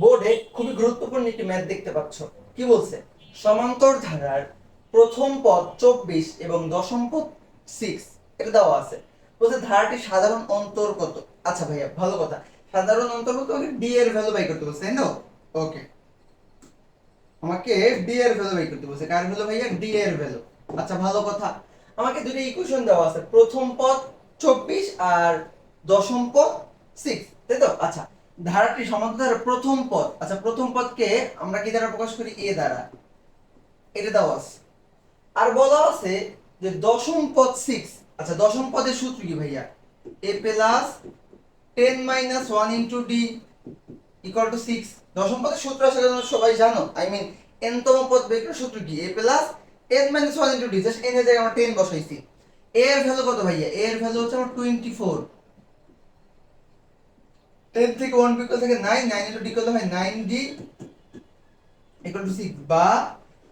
বোর্ডে খুবই গুরুত্বপূর্ণ একটি ম্যাথ দেখতে পাচ্ছ। কি বলছে? সমান্তর ধারার প্রথম পদ 24 এবং দশম পদ 6 এটা দেওয়া আছে। বলছে ধারাটির সাধারণ অন্তর কত। আচ্ছা ভাইয়া, ভালো কথা। সাধারণ অন্তর কত? আমাকে ডি এর ভ্যালু বাই করতে বলছে, তাই না? ওকে, আমাকে ডি এর ভ্যালু বাই করতে বলছে। কার ভ্যালু ভাইয়া? ডি এর ভ্যালু। আচ্ছা, ভালো কথা। আমাকে দুটো ইকুয়েশন দেওয়া আছে, প্রথম পদ 24 আর দশম পদ 6, তাই তো? আচ্ছা, ধারাটি সমান্তর ধারার প্রথম পদ। আচ্ছা, প্রথম পদকে আমরা কি দ্বারা প্রকাশ করি? এ দ্বারা। এটা দেওয়া আছে। আর বলা আছে যে দশম পদ 6। আচ্ছা, দশম পদের সূত্র কি ভাইয়া? a plus 10 minus 1 into d equal two 6। দশম পদের সূত্র আসলে তোমরা সবাই জানো। আই মিন n তম পদ বের করার সূত্র কি? a plus 10 minus 1 into d। Just n এর জায়গায় আমরা 10 বসাইছি। a এর ভ্যালু কত ভাইয়া? a এর ভ্যালু হচ্ছে আমার 24। 10 থেকে 1 বিকল্প থেকে 9, 9 ইনটু d করলে হয় 9d ইকুয়াল টু 6, বা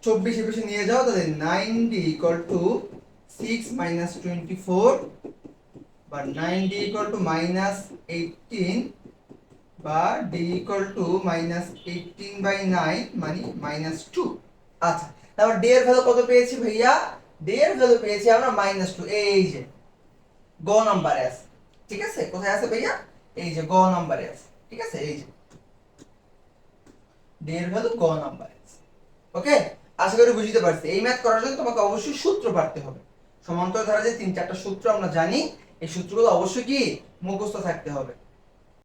24 এর পাশে নিয়ে যাও তাহলে 9d ইকুয়াল টু 6 মাইনাস 24, বা 9d ইকুয়াল টু মাইনাস 18, বা d equal to minus 18 by 9 মানে মাইনাস 2। আচ্ছা, তারপর d এর ভ্যালু কত পেয়েছি ভাইয়া? d এর ভ্যালু পেয়েছি আমরা মাইনাস 2। এই যে গ নাম্বারে আছে। ঠিক আছে, কোথায় আছে ভাইয়া? এই যে গ নাম্বারে আছে। ঠিক আছে, এই যে d এর ভ্যালু গ নাম্বারে আছে। ওকে, আশা করি বুঝতে পারছি। এই ম্যাথ করার জন্য তোমাকে অবশ্যই সূত্র পারতে হবে। সমান্তর ধারা যে 3-4টা সূত্র আমরা জানি, এই সূত্রগুলো অবশ্যই কি মুখস্থ থাকতে হবে।